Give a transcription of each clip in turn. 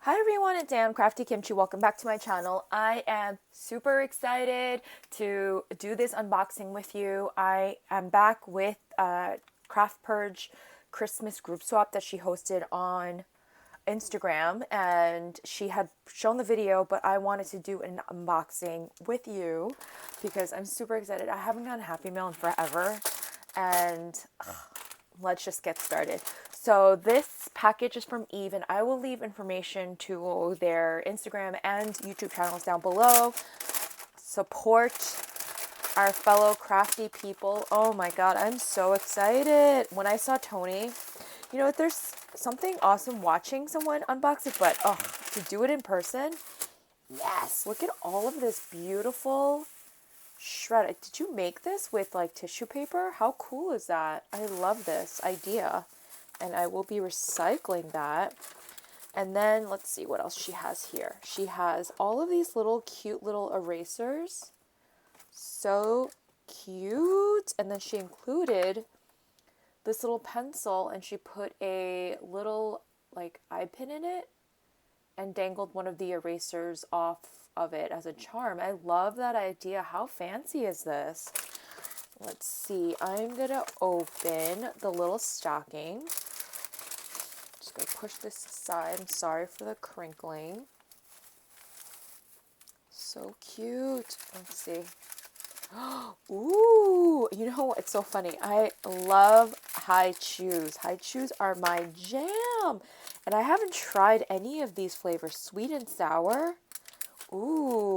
Hi everyone, it's Anne, Crafty Kimchi. Welcome back to my channel. I am super excited to do this unboxing with you. I am back with CraftPurge Christmas group swap that she hosted on Instagram, and she had shown the video, but I wanted to do an unboxing with you because I'm super excited. I haven't gotten a Happy Meal in forever, and let's just get started. So this package is from Eve, and I will leave information to their Instagram and YouTube channels down below. Support our fellow crafty people. Oh my god, I'm so excited. When I saw Tony, you know, there's something awesome watching someone unbox it, but to do it in person, yes. Look at all of this beautiful shred. Did you make this with like tissue paper? How cool is that? I love this idea, and I will be recycling that. And then let's see what else she has here. She has all of these little cute little erasers. So cute. And then she included this little pencil, and she put a little like eye pin in it and dangled one of the erasers off of it as a charm. I love that idea. How fancy is this? Let's see. I'm gonna open the little stocking. Just gonna push this aside. I'm sorry for the crinkling. So cute. Let's see. Ooh, you know, it's so funny. I love high chews. High chews are my jam. And I haven't tried any of these flavors. Sweet and sour. Ooh,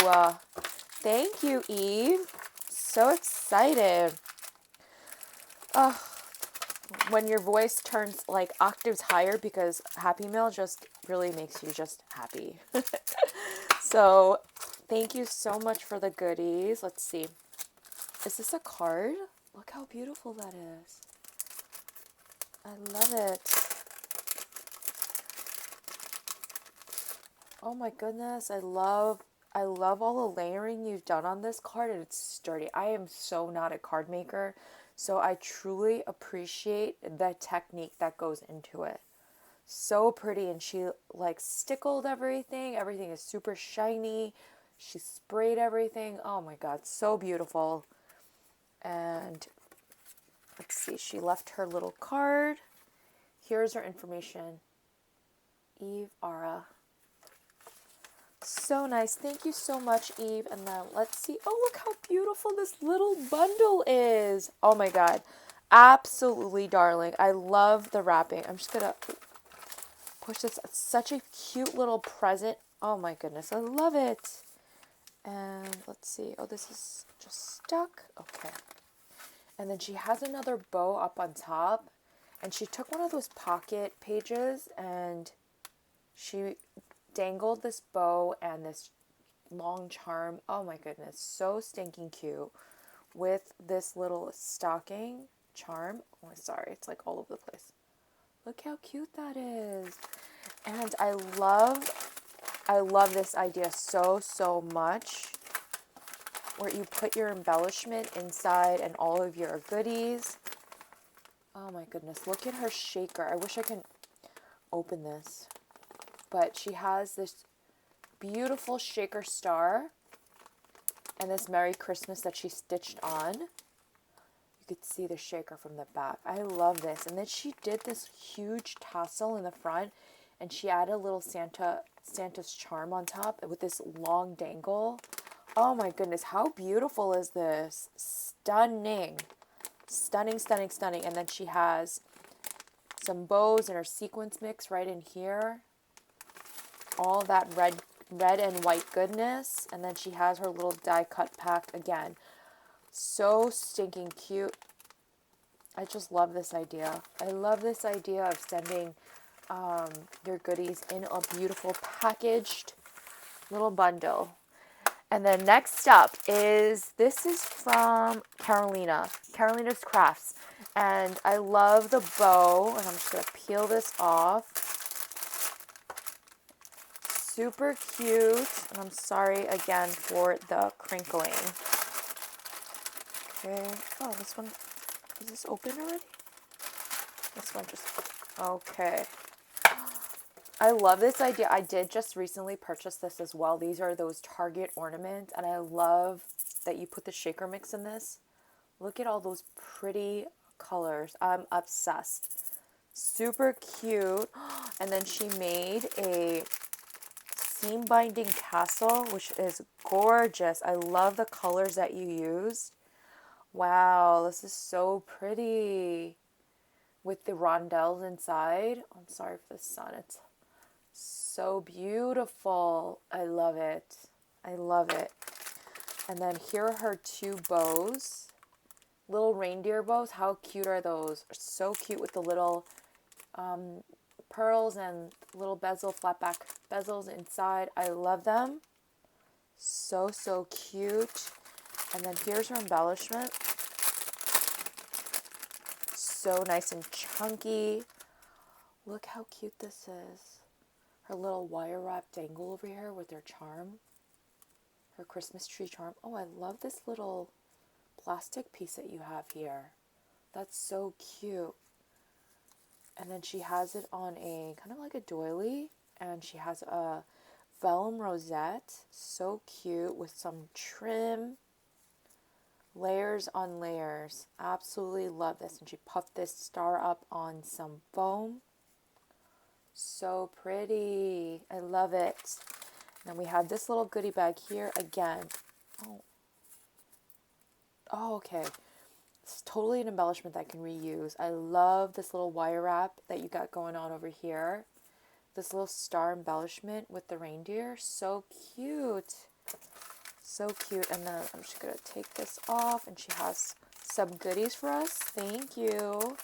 thank you, Eve. So excited. When your voice turns like octaves higher, because Happy Meal just really makes you just happy. So thank you so much for the goodies. Let's see. Is this a card? Look how beautiful that is. I love it. Oh my goodness, I love all the layering you've done on this card, and it's sturdy. I am so not a card maker, so I truly appreciate the technique that goes into it. So pretty, and she like stickled everything. Everything is super shiny. She sprayed everything. Oh my god, so beautiful. And let's see, she left her little card. Here's her information. Eve Ara. So nice. Thank you so much, Eve. And then let's see. Oh, look how beautiful this little bundle is. Oh my god. Absolutely darling. I love the wrapping. I'm just going to push this. It's such a cute little present. Oh my goodness. I love it. And let's see. Oh, this is just stuck. Okay. And then she has another bow up on top. And she took one of those pocket pages and she dangled this bow and this long charm. Oh my goodness, so stinking cute, with this little stocking charm. Oh, sorry, it's like all over the place. Look how cute that is. And I love this idea so much, where you put your embellishment inside and all of your goodies. Oh my goodness, look at her shaker. I wish I could open this. But she has this beautiful shaker star and this Merry Christmas that she stitched on. You could see the shaker from the back. I love this. And then she did this huge tassel in the front, and she added a little Santa's charm on top with this long dangle. Oh my goodness, how beautiful is this? Stunning. Stunning, stunning, stunning. And then she has some bows and her sequins mix right in here. All that red and white goodness. And then she has her little die cut pack again. So stinking cute. I just love this idea. I love this idea of sending your goodies in a beautiful packaged little bundle. And then next up is, this is from Karolina. Karolina's Crafts. And I love the bow. And I'm just going to peel this off. Super cute, and I'm sorry again for the crinkling. Okay. Oh, this one, is this open already? This one just, okay. I love this idea. I did just recently purchase this as well. These are those Target ornaments, and I love that you put the shaker mix in this. Look at all those pretty colors. I'm obsessed. Super cute. And then she made a seam binding tassel, which is gorgeous. I love the colors that you used. Wow, this is so pretty. With the rondelles inside. I'm sorry for the sun. It's so beautiful. I love it. I love it. And then here are her two bows. Little reindeer bows. How cute are those? So cute with the little pearls and little bezel, flat back bezels inside. I love them. So, so cute. And then here's her embellishment. So nice and chunky. Look how cute this is. Her little wire wrap dangle over here with her charm. Her Christmas tree charm. Oh, I love this little plastic piece that you have here. That's so cute. And then she has it on a kind of like a doily, and she has a vellum rosette. So cute with some trim. Layers on layers. Absolutely love this. And she puffed this star up on some foam. So pretty. I love it. Then we have this little goodie bag here again. Oh, okay. It's totally an embellishment that I can reuse. I love this little wire wrap that you got going on over here. This little star embellishment with the reindeer. So cute. So cute. And then I'm just going to take this off, and she has some goodies for us. Thank you.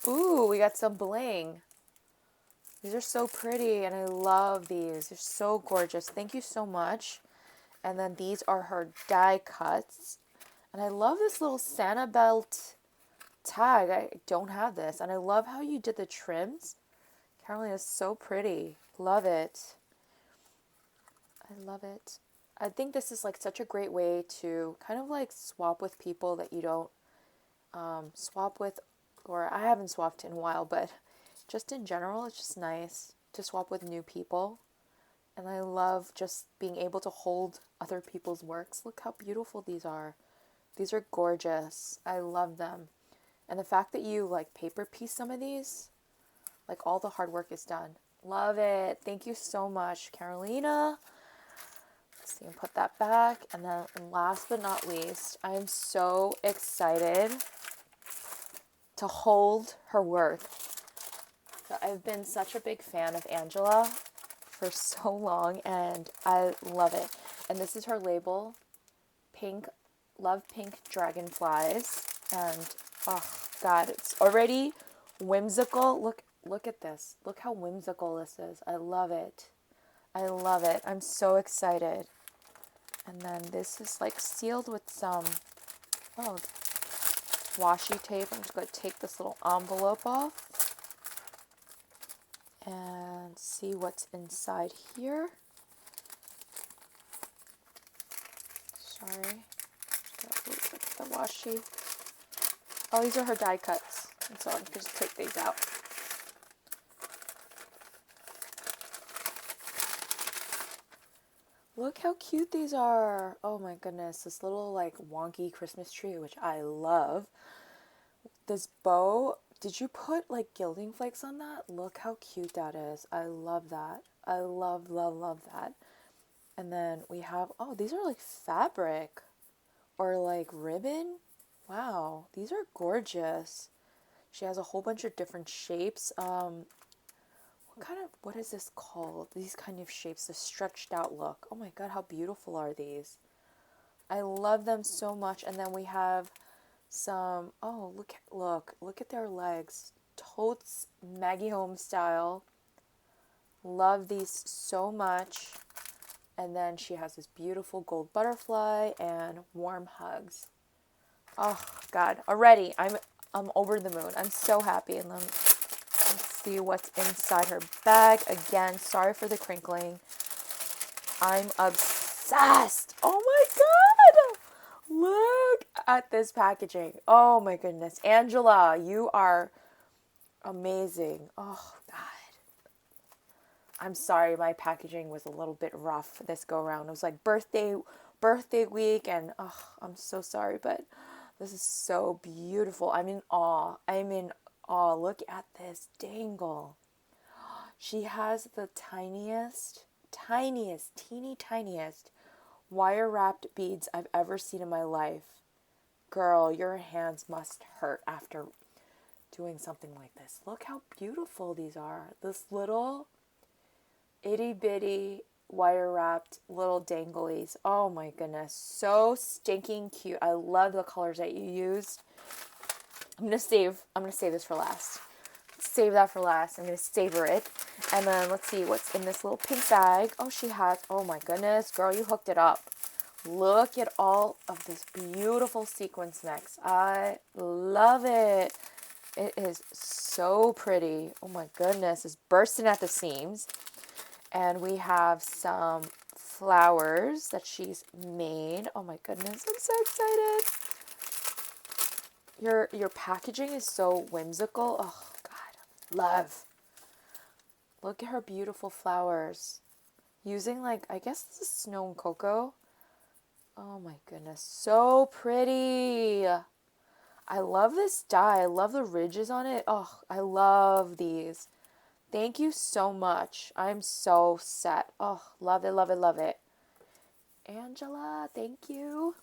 Ooh, we got some bling. These are so pretty, and I love these. They're so gorgeous. Thank you so much. And then these are her die cuts. And I love this little Santa belt tag. I don't have this. And I love how you did the trims. Karolina is so pretty. Love it. I love it. I think this is like such a great way to kind of like swap with people that you don't swap with, or I haven't swapped in a while, but just in general, it's just nice to swap with new people. And I love just being able to hold other people's works. Look how beautiful these are. These are gorgeous. I love them. And the fact that you like paper piece some of these, like all the hard work is done. Love it. Thank you so much, Karolina. Let's see, and put that back. And then last but not least, I'm so excited to hold her work. So I've been such a big fan of Angela for so long, and I love it. And this is her label, pink, love pink dragonflies. And oh God, it's already whimsical. Look at this. Look how whimsical this is. I love it. I love it. I'm so excited. And then this is like sealed with some washi tape. I'm just going to take this little envelope off and see what's inside here. Sorry. Look at the washi. Oh, these are her die cuts. And so I'm going to just take these out. Look how cute these are. Oh my goodness. This little like wonky Christmas tree, which I love. This bow, did you put like gilding flakes on that? Look how cute that is. I love that. I love, love, love that. And then we have, oh, these are like fabric or like ribbon. Wow, these are gorgeous. She has a whole bunch of different shapes. What is this called? These kind of shapes, the stretched out look. Oh my God, how beautiful are these? I love them so much. And then we have some, oh, look at their legs. Totes Maggie Home style. Love these so much. And then she has this beautiful gold butterfly and warm hugs. Oh God, already I'm over the moon. I'm so happy. And let's see what's inside her bag. Again, sorry for the crinkling. I'm obsessed. Oh my God. Look at this packaging. Oh my goodness. Angela, you are Amazing. Oh, God. I'm sorry my packaging was a little bit rough this go around. It was like birthday week, and oh, I'm so sorry, but this is so beautiful. I'm in awe. I'm in awe. Look at this dangle. She has the teeny tiniest wire wrapped beads I've ever seen in my life. Girl, your hands must hurt after doing something like this. Look how beautiful these are. This little itty bitty wire wrapped little danglies. Oh my goodness. So stinking cute. I love the colors that you used. I'm gonna save this for last. Save that for last. I'm gonna savor it. And then let's see what's in this little pink bag. Oh, she has, oh my goodness, girl, you hooked it up. Look at all of this beautiful sequence mix. I love it. It is so pretty. Oh my goodness, it's bursting at the seams. And we have some flowers that she's made. Oh my goodness, I'm so excited. Your packaging is so whimsical. Oh God, love. Look at her beautiful flowers. Using like, I guess this is snow and cocoa. Oh my goodness, so pretty. I love this dye. I love the ridges on it. Oh, I love these. Thank you so much. I'm so set. Oh, love it, love it, love it. Angela, thank you.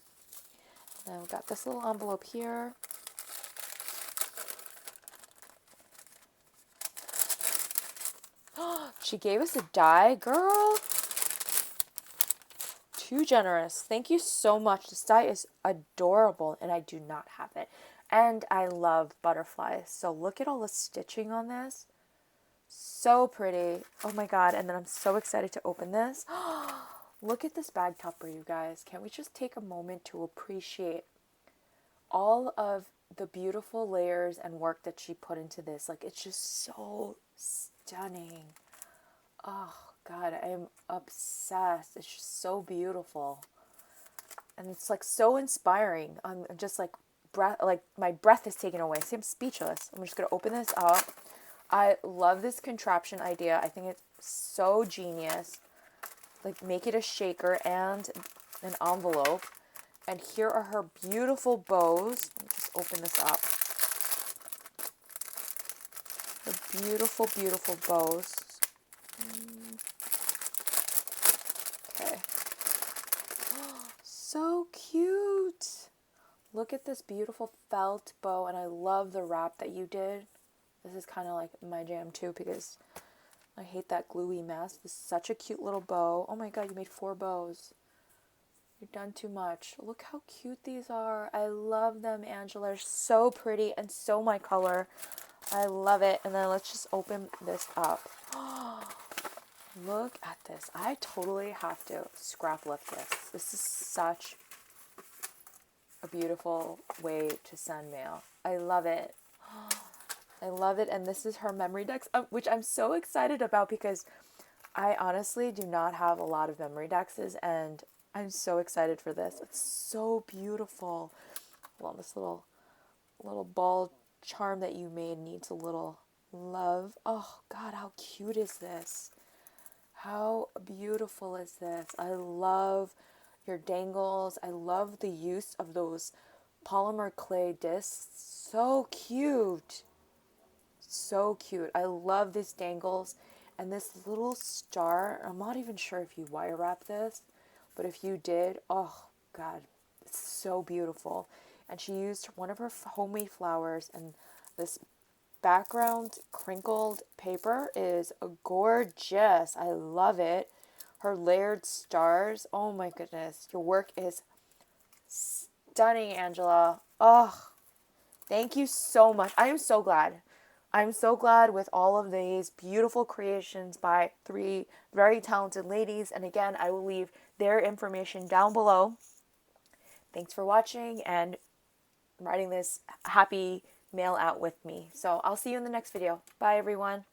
And we've got this little envelope here. She gave us a die, girl. Too generous. Thank you so much. This die is adorable, and I do not have it. And I love butterflies. So look at all the stitching on this. So pretty. Oh my God. And then I'm so excited to open this. Look at this bag topper, you guys. Can't we just take a moment to appreciate all of the beautiful layers and work that she put into this? Like, it's just so stunning. Oh God, I'm obsessed. It's just so beautiful. And it's like so inspiring. I'm just like my breath is taken away. See, I'm speechless. I'm just going to open this up. I love this contraption idea. I think it's so genius. Like, make it a shaker and an envelope. And here are her beautiful bows. Let me just open this up. Her beautiful, beautiful bows. Okay. So cute. Look at this beautiful felt bow, and I love the wrap that you did. This is kind of like my jam too, because I hate that gluey mess. This is such a cute little bow. Oh my God, you made 4 bows. You've done too much. Look how cute these are. I love them, Angela. They're so pretty and so my color. I love it. And then let's just open this up. Look at this. I totally have to scrap lift this. This is such a beautiful way to send mail. I love it. I love it. And this is her memory decks, which I'm so excited about because I honestly do not have a lot of memory dexes, and I'm so excited for this. It's so beautiful. Well, this little ball charm that you made needs a little love. Oh God, how cute is this? How beautiful is this? I love your dangles. I love the use of those polymer clay discs. So cute. So cute. I love these dangles and this little star. I'm not even sure if you wire wrap this, but if you did, oh God, it's so beautiful. And she used one of her homemade flowers, and this background crinkled paper is gorgeous. I love it. Her layered stars. Oh my goodness. Your work is stunning, Angela. Oh, thank you so much. I am so glad. I'm so glad with all of these beautiful creations by 3 very talented ladies. And again, I will leave their information down below. Thanks for watching and writing this happy mail out with me. So I'll see you in the next video. Bye, everyone.